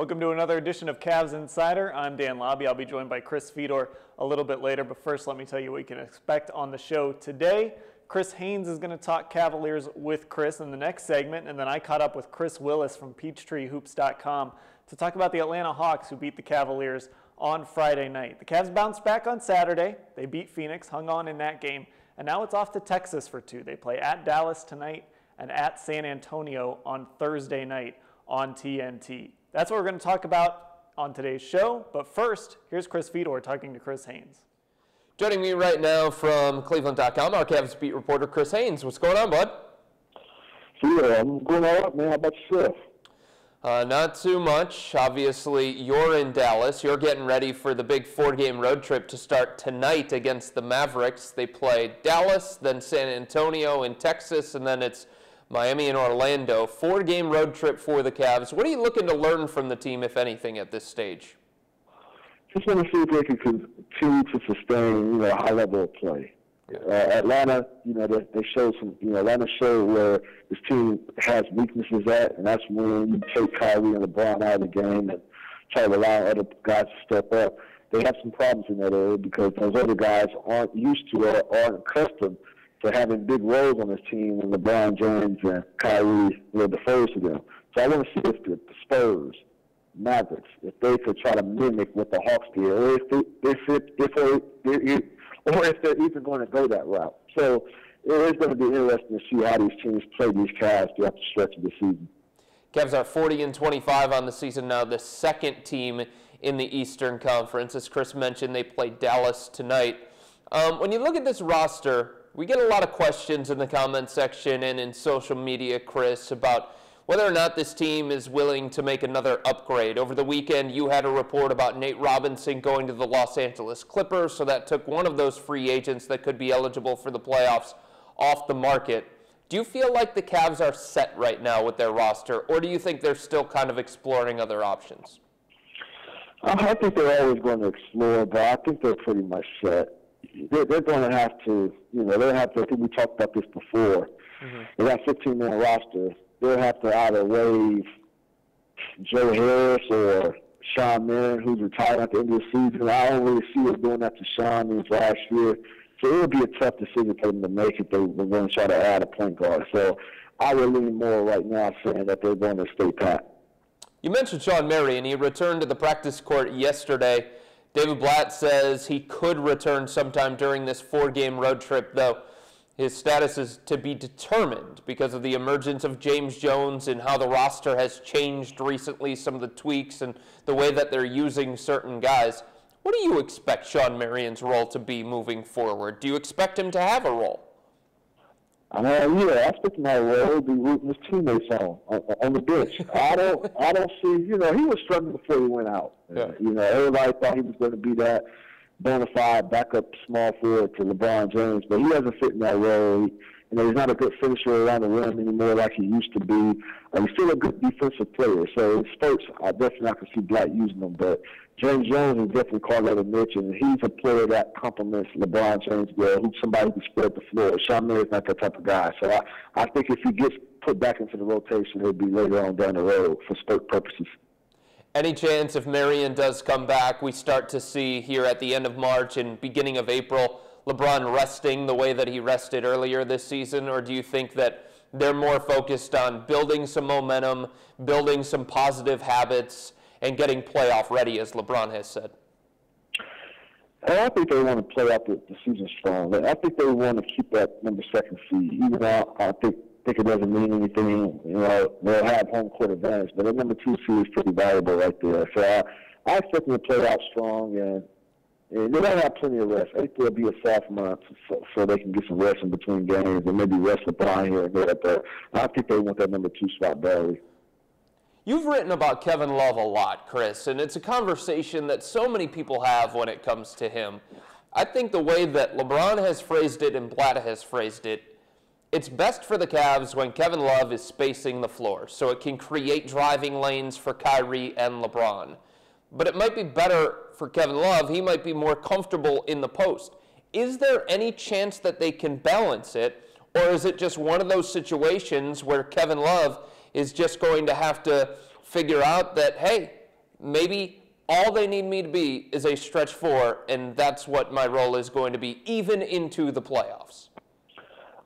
Welcome to another edition of Cavs Insider. I'm Dan Labbe. I'll be joined by Chris Fedor a little bit later, but first let me tell you what you can expect on the show today. Chris Haynes is going to talk Cavaliers with Chris in the next segment, and then I caught up with Kris Willis from PeachtreeHoops.com to talk about the Atlanta Hawks, who beat the Cavaliers on Friday night. The Cavs bounced back on Saturday. They beat Phoenix, hung on in that game, and now it's off to Texas for two. They play at Dallas tonight and at San Antonio on Thursday night on TNT. That's what we're going to talk about on today's show. But first, here's Chris Fedor talking to Chris Haynes. Joining me right now from cleveland.com, our Cavs beat reporter Chris Haynes. What's going on, bud? Yeah, I'm going all right, man. How about yourself? Not too much. Obviously, you're in Dallas. You're getting ready for the big 4-game road trip to start tonight against the Mavericks. They play Dallas, then San Antonio in Texas, and then it's Miami and Orlando. 4-game road trip for the Cavs. What are you looking to learn from the team, if anything, at this stage? Just want to see if they can continue to sustain, a high level of play. Atlanta, they showed some, Atlanta showed where this team has weaknesses at, and that's when you take Kyrie and LeBron out of the game and try to allow other guys to step up. They have some problems in that area because those other guys aren't used to or aren't accustomed to having big roles on this team when LeBron-James and Kyrie defers to them. So I want to see if the Spurs, Mavericks, if they could try to mimic what the Hawks did, or if they're even going to go that route. So it is going to be interesting to see how these teams play these Cavs throughout the stretch of the season. Cavs are 40-25 on the season now, the second team in the Eastern Conference. As Chris mentioned, they play Dallas tonight. When you look at this roster, we get a lot of questions in the comment section and in social media, Chris, about whether or not this team is willing to make another upgrade. Over the weekend, you had a report about Nate Robinson going to the Los Angeles Clippers, so that took one of those free agents that could be eligible for the playoffs off the market. Do you feel like the Cavs are set right now with their roster, or do you think they're still kind of exploring other options? I think they're always going to explore, but I think they're pretty much set. They're going to have to, I think we talked about this before. Mm-hmm. They got a 15-man roster. They'll have to either waive Joe Harris or Sean Marion, who's retired at the end of the season. I don't really see us doing that to Sean this last year. So it would be a tough decision for them to make if they were going to try to add a point guard. So I would lean more right now saying that they're going to stay pat. You mentioned Sean Marion. He returned to the practice court yesterday. David Blatt says he could return sometime during this 4-game road trip, though his status is to be determined because of the emergence of James Jones and how the roster has changed recently, some of the tweaks and the way that they're using certain guys. What do you expect Sean Marion's role to be moving forward? Do you expect him to have a role? I expect him to have a role. He'll be rooting his teammates on the bench. I don't see, he was struggling before he went out. Yeah. Everybody thought he was going to be that bona fide backup small forward to LeBron-James, but he doesn't fit in that role. He's not a good finisher around the rim anymore like he used to be. He's still a good defensive player. So in spurts, I definitely not can see Blatt using him. But James Jones is definitely called out a niche, and he's a player that complements LeBron James well, who's somebody who can spread the floor. Sean Marion's not that type of guy. So I think if he gets put back into the rotation, he'll be later on down the road for spurt purposes. Any chance if Marion does come back, we start to see here at the end of March and beginning of April, LeBron resting the way that he rested earlier this season, or do you think that they're more focused on building some momentum, building some positive habits, and getting playoff ready, as LeBron has said? I think they want to play out the season strong. I think they want to keep that number 2 seed, even though I think it doesn't mean anything. They'll have home court advantage, but the number 2 seed is pretty valuable right there. So I expect them to play out strong, and they're going to have plenty of rest. I think there'll be a soft month so they can get some rest in between games and maybe rest LeBron here and there. But I think they want that number 2 spot badly. You've written about Kevin Love a lot, Chris, and it's a conversation that so many people have when it comes to him. I think the way that LeBron has phrased it and Blatt has phrased it, it's best for the Cavs when Kevin Love is spacing the floor, so it can create driving lanes for Kyrie and LeBron. But it might be better for Kevin Love. He might be more comfortable in the post. Is there any chance that they can balance it, or is it just one of those situations where Kevin Love is just going to have to figure out that, hey, maybe all they need me to be is a stretch 4, and that's what my role is going to be, even into the playoffs.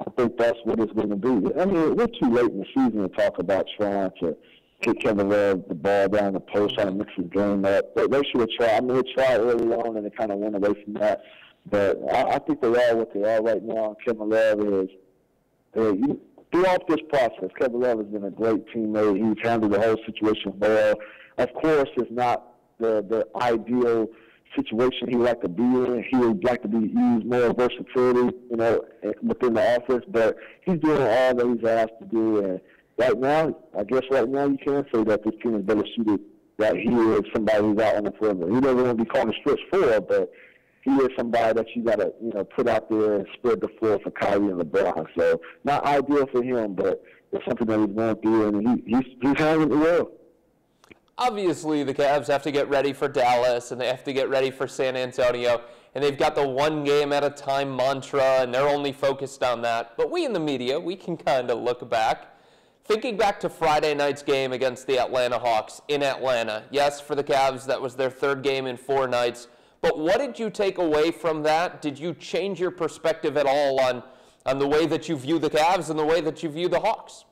I think that's what it's going to be. I mean, we're too late in the season to talk about trying to kick Kevin Love the ball down the post, trying to mix his game up. They should have tried. I mean, they tried early on, and they kind of went away from that. But I think they are what they are right now. Kevin Love is throughout this process, Kevin Love has been a great teammate. He's handled the whole situation well. Of course, it's not the ideal situation he would like to be in. He would like to be used more versatility, within the offense. But he's doing all that he's asked to do. And right now you can say that this team is better suited. That he is somebody who's out on the perimeter. He doesn't want to be called a stretch 4, but he is somebody that you got to, put out there and spread the floor for Kyrie and LeBron. So not ideal for him, but it's something that he's going through, and he's handling it well. Obviously, the Cavs have to get ready for Dallas, and they have to get ready for San Antonio, and they've got the one game at a time mantra, and they're only focused on that. But we in the media, we can kind of look back. Thinking back to Friday night's game against the Atlanta Hawks in Atlanta. Yes, for the Cavs, that was their 3rd game in 4 nights. But what did you take away from that? Did you change your perspective at all on the way that you view the Cavs and the way that you view the Hawks?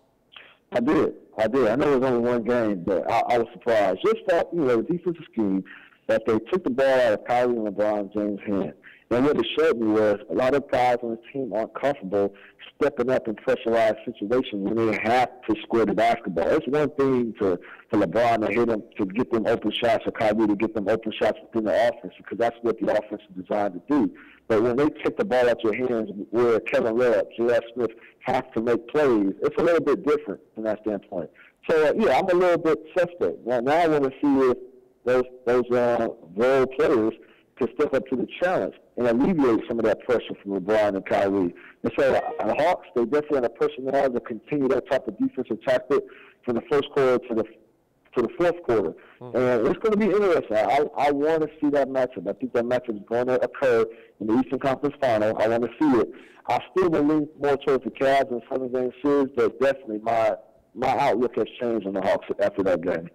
I did. I know it was only one game, but I was surprised. Just that, the defensive scheme, that they took the ball out of Kyrie and LeBron-James' hand. And what it showed me was a lot of guys on the team aren't comfortable stepping up in pressurized situations when they have to score the basketball. It's one thing for LeBron to hit them, to get them open shots, or Kyrie to get them open shots within the offense, because that's what the offense is designed to do. But when they take the ball out your hands, where Kevin Love, J.R. Smith have to make plays, it's a little bit different from that standpoint. So, I'm a little bit suspect. Now I want to see if those role players can step up to the challenge and alleviate some of that pressure from LeBron and Kyrie. And so the Hawks, they definitely have a personnel to continue that type of defensive tactic from the first quarter to the fourth quarter. Mm-hmm. And it's going to be interesting. I want to see that matchup. I think that matchup is going to occur in the Eastern Conference Final. I want to see it. I still believe more towards the Cavs in 7-game series, but definitely my outlook has changed on the Hawks after that game.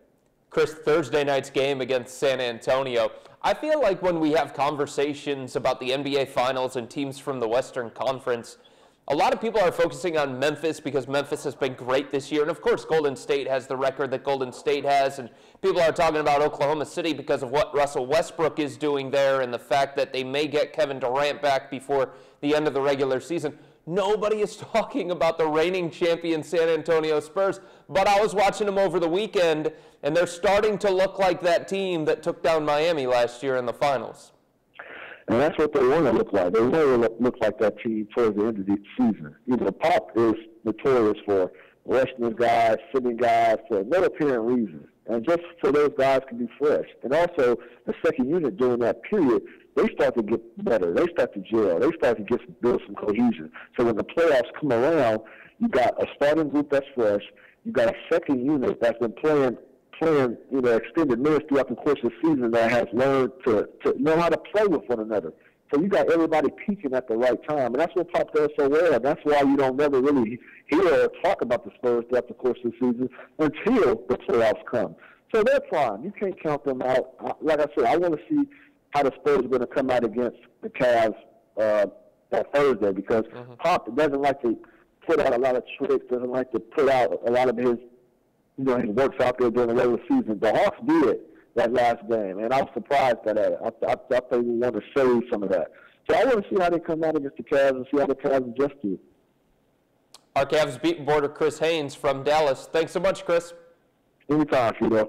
Chris, Thursday night's game against San Antonio. I feel like when we have conversations about the NBA Finals and teams from the Western Conference, a lot of people are focusing on Memphis because Memphis has been great this year. And, of course, Golden State has the record that Golden State has. And people are talking about Oklahoma City because of what Russell Westbrook is doing there and the fact that they may get Kevin Durant back before the end of the regular season. Nobody is talking about the reigning champion San Antonio Spurs. But I was watching them over the weekend, and they're starting to look like that team that took down Miami last year in the finals. And that's what they want to look like. They want to look like that team towards the end of the season. Pop is notorious for resting his guys, sitting guys for no apparent reason. And just so those guys can be fresh. And also, the second unit during that period, they start to get better. They start to gel. They start to build some cohesion. So when the playoffs come around, you got a starting group that's fresh. You got a second unit that's been playing extended minutes throughout the course of the season that has learned to know how to play with one another. So you got everybody peaking at the right time, and that's what Pop does so well. And that's why you don't never really hear or talk about the Spurs throughout the course of the season until the playoffs come. So they're fine. You can't count them out. Like I said, I want to see how the Spurs are going to come out against the Cavs that Thursday, because Pop doesn't like to put out a lot of tricks, doesn't like to put out a lot of his works out there during the regular season. The Hawks did that last game, and I was surprised at that. I thought we wanted to save some of that. So I want to see how they come out against the Cavs and see how the Cavs adjust to it. Our Cavs beat reporter Chris Haynes from Dallas. Thanks so much, Chris. Anytime, Fedor.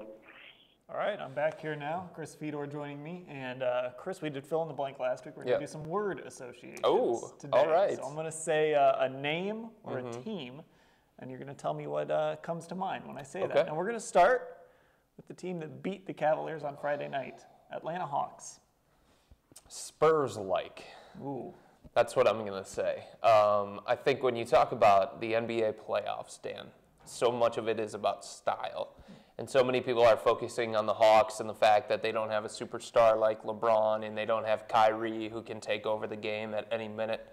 All right, I'm back here now. Chris Fedor joining me. And Chris, we did fill in the blank last week. We're going to do some word associations today. All right. So I'm going to say a name or a team, and you're going to tell me what comes to mind when I say that. And we're going to start with the team that beat the Cavaliers on Friday night, Atlanta Hawks. Spurs-like. Ooh. That's what I'm going to say. I think when you talk about the NBA playoffs, Dan, so much of it is about style. And so many people are focusing on the Hawks and the fact that they don't have a superstar like LeBron and they don't have Kyrie who can take over the game at any minute.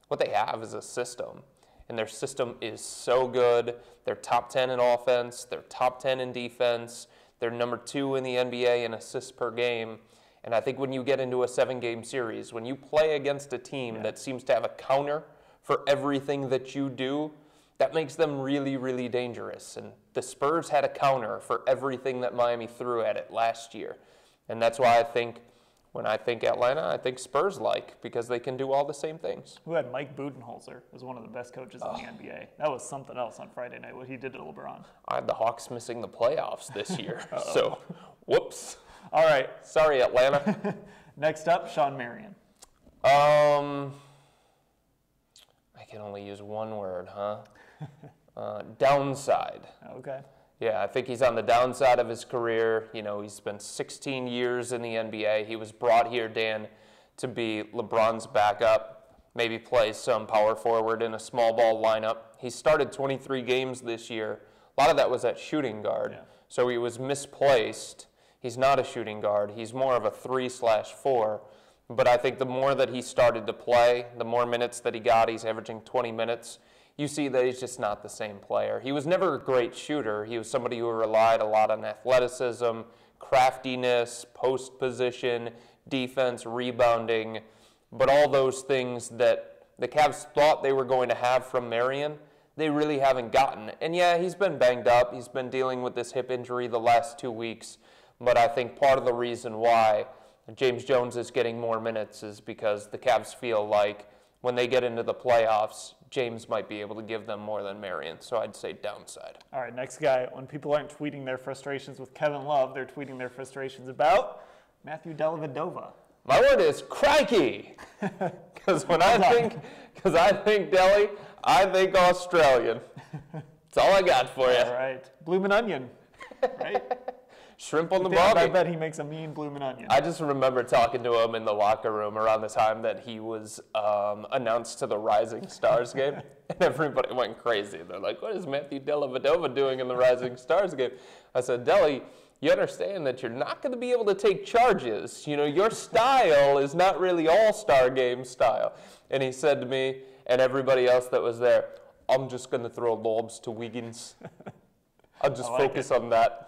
What they have is a system. And their system is so good. They're top 10 in offense. They're top 10 in defense. They're number 2 in the NBA in assists per game. And I think when you get into a 7-game series, when you play against a team that seems to have a counter for everything that you do, that makes them really, really dangerous. And the Spurs had a counter for everything that Miami threw at it last year. And that's why I think, when I think Atlanta, I think Spurs-like, because they can do all the same things. Who had Mike Budenholzer as one of the best coaches in the NBA. That was something else on Friday night, what he did to LeBron. I had the Hawks missing the playoffs this year, so whoops. All right. Sorry, Atlanta. Next up, Shawn Marion. I can only use one word, huh? Downside. Okay. Yeah, I think he's on the downside of his career. You know, he's spent 16 years in the NBA. He was brought here, Dan, to be LeBron's backup, maybe play some power forward in a small ball lineup. He started 23 games this year. A lot of that was at shooting guard, so he was misplaced. He's not a shooting guard. He's more of a 3/4. But I think the more that he started to play, the more minutes that he got, he's averaging 20 minutes, you see that he's just not the same player. He was never a great shooter. He was somebody who relied a lot on athleticism, craftiness, post position, defense, rebounding, but all those things that the Cavs thought they were going to have from Marion, they really haven't gotten. And yeah, he's been banged up. He's been dealing with this hip injury the last 2 weeks. But I think part of the reason why James Jones is getting more minutes is because the Cavs feel like when they get into the playoffs, James might be able to give them more than Marion. So I'd say downside. All right, next guy. When people aren't tweeting their frustrations with Kevin Love, they're tweeting their frustrations about Matthew Dellavedova. My word is crikey. Because I think Delly, I think Australian. That's all I got for you. All right. Bloomin' onion, right? Shrimp on the I barbie. bet he makes a mean bloomin' onion. I just remember talking to him in the locker room around the time that he was announced to the Rising Stars game, and everybody went crazy. They're like, what is Matthew Dellavedova doing in the Rising Stars game? I said, Delly, you understand that you're not going to be able to take charges. You know, your style is not really all-star game style. And he said to me and everybody else that was there, I'm just going to throw lobs to Wiggins. I'll just focus on that.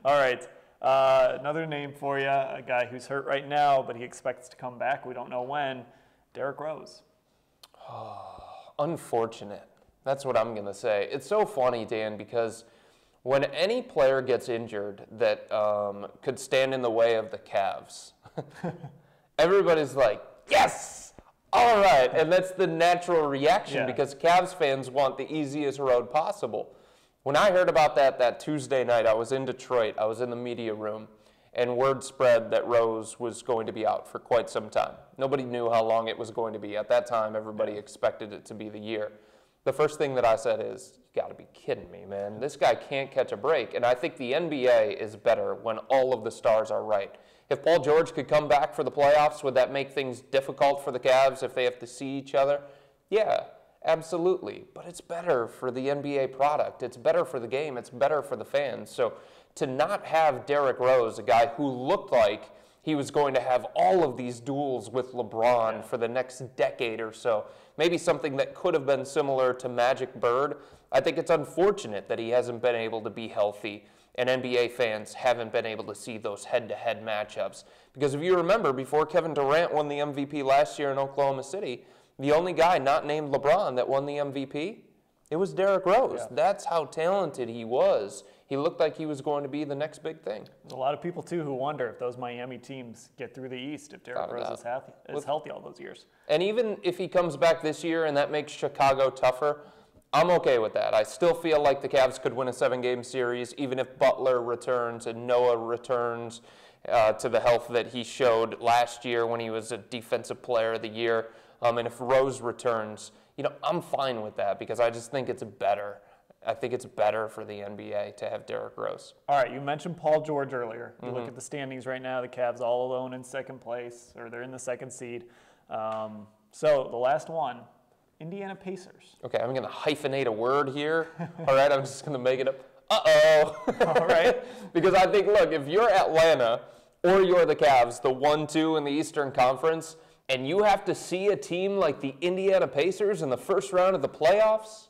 All right, another name for you, a guy who's hurt right now, but he expects to come back. We don't know when. Derrick Rose. Unfortunate. That's what I'm going to say. It's so funny, Dan, because when any player gets injured that could stand in the way of the Cavs, everybody's like, yes, all right. And that's the natural reaction because Cavs fans want the easiest road possible. When I heard about that Tuesday night, I was in Detroit. I was in the media room, and word spread that Rose was going to be out for quite some time. Nobody knew how long it was going to be. At that time, everybody expected it to be the year. The first thing that I said is, you got to be kidding me, man. This guy can't catch a break. And I think the NBA is better when all of the stars are right. If Paul George could come back for the playoffs, would that make things difficult for the Cavs if they have to see each other? Yeah. Absolutely, but it's better for the NBA product. It's better for the game. It's better for the fans. So to not have Derrick Rose, a guy who looked like he was going to have all of these duels with LeBron for the next decade or so, maybe something that could have been similar to Magic Bird, I think it's unfortunate that he hasn't been able to be healthy and NBA fans haven't been able to see those head-to-head matchups. Because if you remember, before Kevin Durant won the MVP last year in Oklahoma City, the only guy not named LeBron that won the MVP, it was Derrick Rose. That's how talented he was. He looked like he was going to be the next big thing. There's a lot of people, too, who wonder if those Miami teams get through the East, if Derrick Rose is healthy all those years. And even if he comes back this year and that makes Chicago tougher, I'm okay with that. I still feel like the Cavs could win a 7-game series, even if Butler returns and Noah returns to the health that he showed last year when he was a Defensive Player of the Year. And if Rose returns, you know, I'm fine with that because I just think it's better. I think it's better for the NBA to have Derrick Rose. All right, you mentioned Paul George earlier. You look at the standings right now, the Cavs all alone in second place, or they're in the second seed. So the last one, Indiana Pacers. Okay, I'm going to hyphenate a word here. All right, I'm just going to make it up. Uh-oh. All right. Because I think, look, if you're Atlanta or you're the Cavs, the 1-2 in the Eastern Conference, and you have to see a team like the Indiana Pacers in the first round of the playoffs,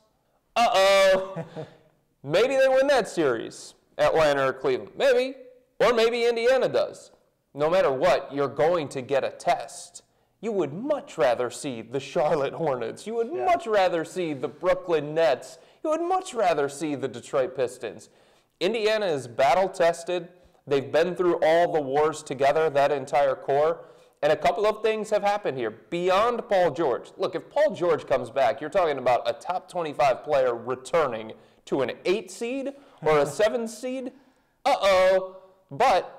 maybe they win that series. Atlanta or Cleveland. Maybe, or maybe Indiana does. No matter what, you're going to get a test. You would much rather see the Charlotte Hornets. You would much rather see the Brooklyn Nets. You would much rather see the Detroit Pistons. Indiana is battle-tested. They've been through all the wars together, that entire core. And a couple of things have happened here beyond Paul George. Look, if Paul George comes back, you're talking about a top 25 player returning to an 8 seed or a 7 seed. But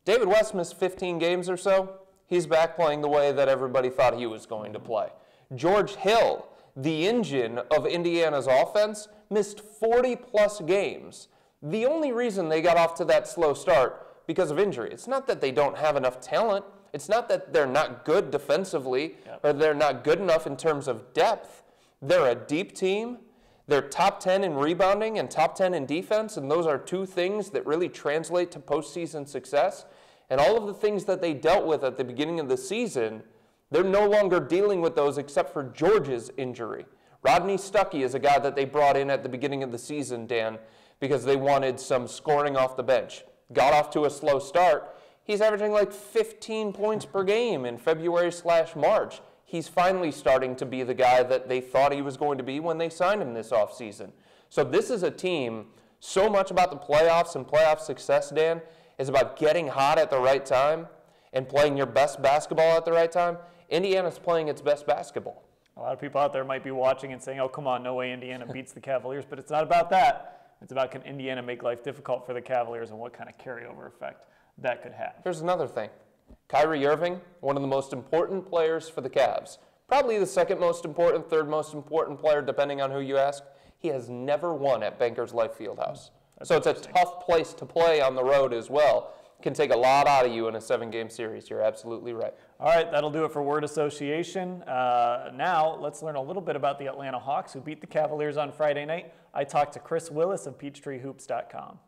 David West missed 15 games or so. He's back playing the way that everybody thought he was going to play. George Hill, the engine of Indiana's offense, missed 40-plus games. The only reason they got off to that slow start because of injury. It's not that they don't have enough talent. It's not that they're not good defensively or they're not good enough in terms of depth. They're a deep team. They're top 10 in rebounding and top 10 in defense, and those are two things that really translate to postseason success. And all of the things that they dealt with at the beginning of the season, they're no longer dealing with those except for George's injury. Rodney Stuckey is a guy that they brought in at the beginning of the season, Dan, because they wanted some scoring off the bench. Got off to a slow start. He's averaging like 15 points per game in February/March. He's finally starting to be the guy that they thought he was going to be when they signed him this offseason. So this is a team, so much about the playoffs and playoff success, Dan, is about getting hot at the right time and playing your best basketball at the right time. Indiana's playing its best basketball. A lot of people out there might be watching and saying, oh, come on, no way Indiana beats the Cavaliers, but it's not about that. It's about, can Indiana make life difficult for the Cavaliers and what kind of carryover effect that could have. Here's another thing. Kyrie Irving, one of the most important players for the Cavs, probably the second most important, third most important player, depending on who you ask. He has never won at Bankers Life Fieldhouse. So it's a tough place to play on the road as well. Can take a lot out of you in a 7-game series. You're absolutely right. All right, that'll do it for word association. Now, let's learn a little bit about the Atlanta Hawks, who beat the Cavaliers on Friday night. I talked to Kris Willis of PeachtreeHoops.com.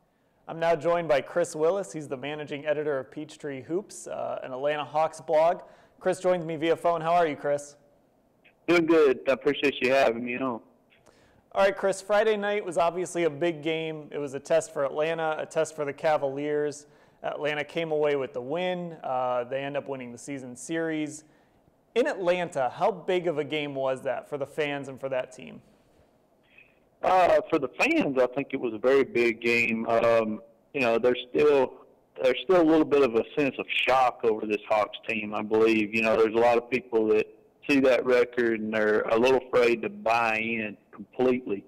I'm now joined by Kris Willis. He's the managing editor of Peachtree Hoops, an Atlanta Hawks blog. Kris joins me via phone. How are you, Kris? Doing good. I appreciate you having me on. All right, Kris, Friday night was obviously a big game. It was a test for Atlanta, a test for the Cavaliers. Atlanta came away with the win. They end up winning the season series. In Atlanta, how big of a game was that for the fans and for that team? For the fans, I think it was a very big game. You know, there's still a little bit of a sense of shock over this Hawks team, I believe. You know, there's a lot of people that see that record and they're a little afraid to buy in completely.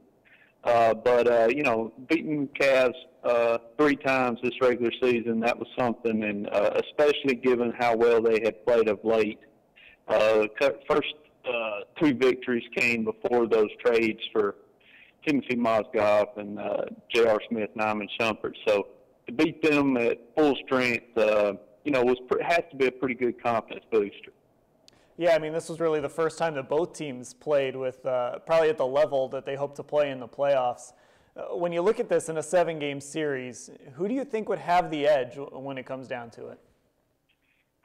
But you know, beating Cavs 3 times this regular season, that was something, and especially given how well they had played of late. First 2 victories came before those trades for Timothy Mozgov and J.R. Smith, Nyman Shumpert. So to beat them at full strength, you know, has to be a pretty good confidence booster. Yeah, I mean, this was really the first time that both teams played with probably at the level that they hope to play in the playoffs. When you look at this in a 7-game series, who do you think would have the edge when it comes down to it?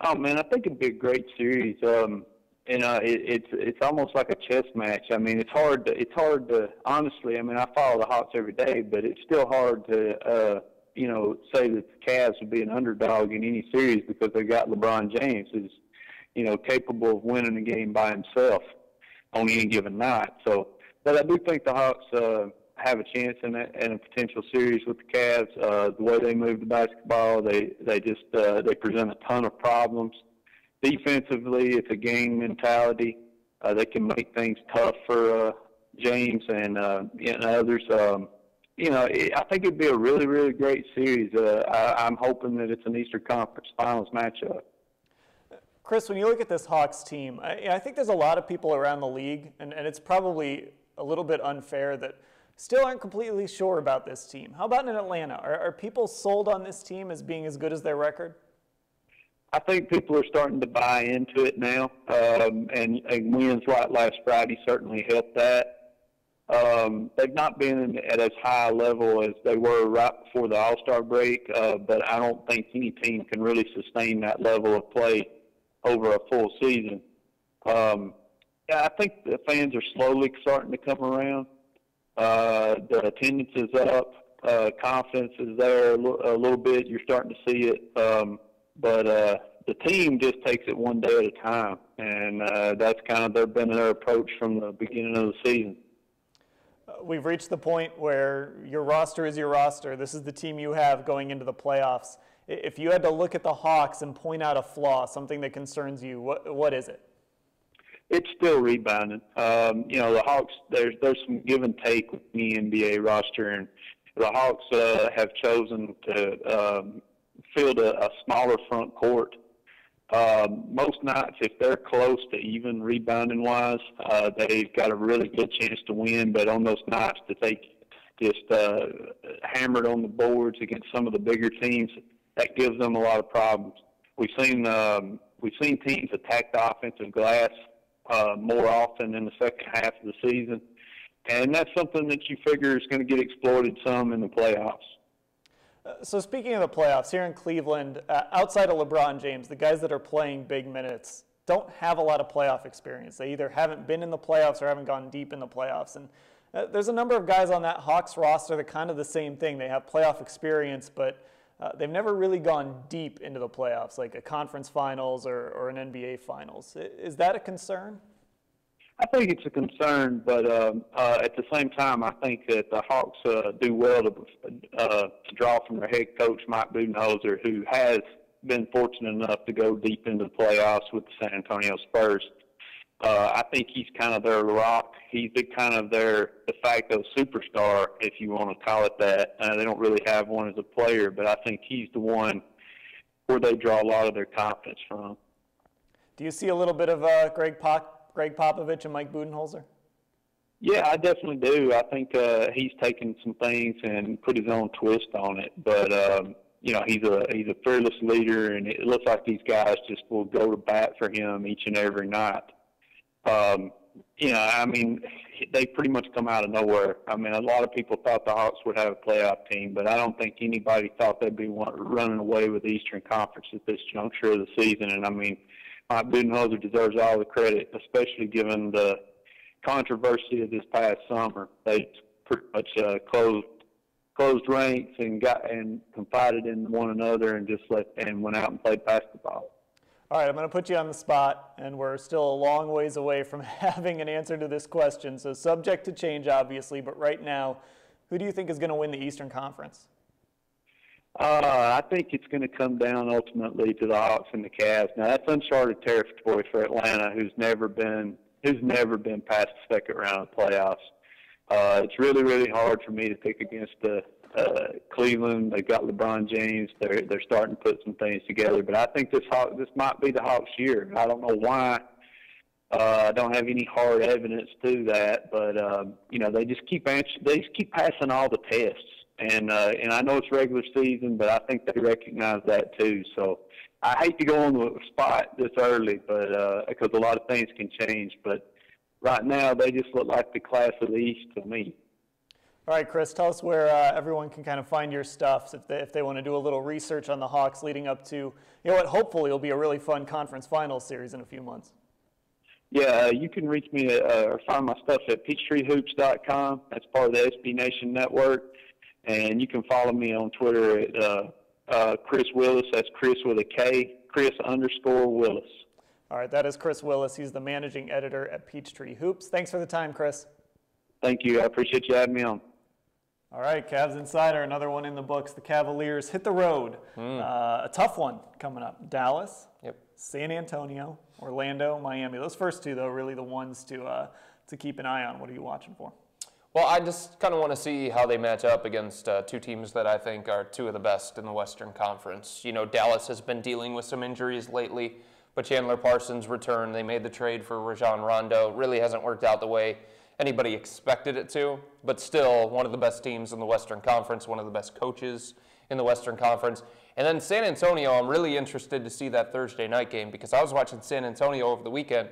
Oh man, I think it'd be a great series. You know, it's almost like a chess match. I mean, it's hard to honestly. I mean, I follow the Hawks every day, but it's still hard to you know, say that the Cavs would be an underdog in any series because they got LeBron-James, who's, you know, capable of winning a game by himself on any given night. So, but I do think the Hawks have a chance in a potential series with the Cavs. The way they move the basketball, they present a ton of problems. Defensively, it's a game mentality. They can make things tough for James and others. You know, I think it'd be a really, really great series. I'm hoping that it's an Eastern Conference Finals matchup. Kris, when you look at this Hawks team, I think there's a lot of people around the league, and it's probably a little bit unfair that still aren't completely sure about this team. How about in Atlanta? Are people sold on this team as being as good as their record? I think people are starting to buy into it now, and wins like last Friday certainly helped that. They've not been at as high a level as they were right before the All-Star break, but I don't think any team can really sustain that level of play over a full season. Yeah, I think the fans are slowly starting to come around. The attendance is up. Confidence is there a little bit. You're starting to see it. But the team just takes it one day at a time, and that's kind of been their approach from the beginning of the season. We've reached the point where your roster is your roster. This is the team you have going into the playoffs. If you had to look at the Hawks and point out a flaw, something that concerns you, what is it? It's still rebounding. The Hawks, there's some give and take with the NBA roster, and the Hawks have chosen to field a smaller front court. Most nights, if they're close to even rebounding-wise, they've got a really good chance to win. But on those nights that they just hammered on the boards against some of the bigger teams, that gives them a lot of problems. We've seen teams attack the offensive glass more often in the second half of the season, and that's something that you figure is going to get exploited some in the playoffs. So speaking of the playoffs, here in Cleveland, outside of LeBron-James, the guys that are playing big minutes don't have a lot of playoff experience. They either haven't been in the playoffs or haven't gone deep in the playoffs. And there's a number of guys on that Hawks roster that are kind of the same thing. They have playoff experience, but they've never really gone deep into the playoffs, like a conference finals or an NBA finals. Is that a concern? I think it's a concern, but at the same time, I think that the Hawks do well to draw from their head coach, Mike Budenholzer, who has been fortunate enough to go deep into the playoffs with the San Antonio Spurs. I think he's kind of their rock. He's kind of their de facto superstar, if you want to call it that. They don't really have one as a player, but I think he's the one where they draw a lot of their confidence from. Do you see a little bit of Greg Popovich and Mike Budenholzer? Yeah, I definitely do. I think he's taken some things and put his own twist on it. But he's a fearless leader, and it looks like these guys just will go to bat for him each and every night. They pretty much come out of nowhere. I mean, a lot of people thought the Hawks would have a playoff team, but I don't think anybody thought they'd be running away with the Eastern Conference at this juncture of the season. And I mean, Mike Budenholzer deserves all the credit, especially given the controversy of this past summer. They pretty much closed ranks and confided in one another and went out and played basketball. All right, I'm going to put you on the spot, and we're still a long ways away from having an answer to this question, so subject to change, obviously, but right now, who do you think is going to win the Eastern Conference? I think it's going to come down ultimately to the Hawks and the Cavs. Now, that's uncharted territory for Atlanta, who's never been past the second round of playoffs. It's really, really hard for me to pick against Cleveland. They've got LeBron-James. They're starting to put some things together. But I think this might be the Hawks' year. I don't know why. I don't have any hard evidence to that. But they just keep passing all the tests. And I know it's regular season, but I think they recognize that too. So I hate to go on the spot this early, but because a lot of things can change. But right now, they just look like the class of the East to me. All right, Chris, tell us where everyone can kind of find your stuff if they want to do a little research on the Hawks leading up to, what hopefully will be a really fun conference finals series in a few months. Yeah, you can reach me or find my stuff at peachtreehoops.com. That's part of the SB Nation network. And you can follow me on Twitter at Kris Willis. That's Chris with a K, Chris_Willis. All right, that is Kris Willis. He's the managing editor at Peachtree Hoops. Thanks for the time, Chris. Thank you. I appreciate you having me on. All right, Cavs Insider, another one in the books. The Cavaliers hit the road. A tough one coming up. Dallas, San Antonio, Orlando, Miami. Those first two, though, really the ones to keep an eye on. What are you watching for? Well, I just kind of want to see how they match up against two teams that I think are two of the best in the Western Conference. Dallas has been dealing with some injuries lately, but Chandler Parsons returned. They made the trade for Rajon Rondo. Really hasn't worked out the way anybody expected it to, but still one of the best teams in the Western Conference, one of the best coaches in the Western Conference. And then San Antonio, I'm really interested to see that Thursday night game because I was watching San Antonio over the weekend.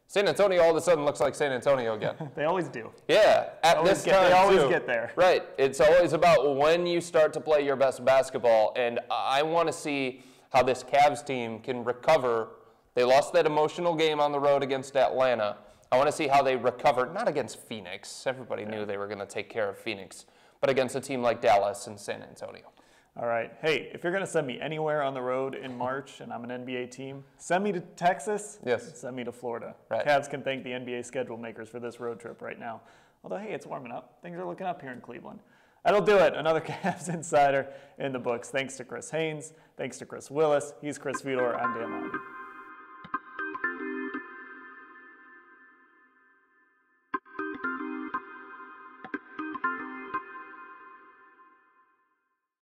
San Antonio all of a sudden looks like San Antonio again. They always do. Yeah, they always get there. Right. It's always about when you start to play your best basketball, and I want to see how this Cavs team can recover. They lost that emotional game on the road against Atlanta. I want to see how they recover, not against Phoenix. Everybody knew they were going to take care of Phoenix. but against a team like Dallas and San Antonio. All right. Hey, if you're going to send me anywhere on the road in March and I'm an NBA team, send me to Texas. Yes. Send me to Florida. Right. Cavs can thank the NBA schedule makers for this road trip right now. Although, hey, it's warming up. Things are looking up here in Cleveland. That'll do it. Another Cavs Insider in the books. Thanks to Chris Haynes. Thanks to Kris Willis. He's Chris Fedor. I'm Dan Labbe.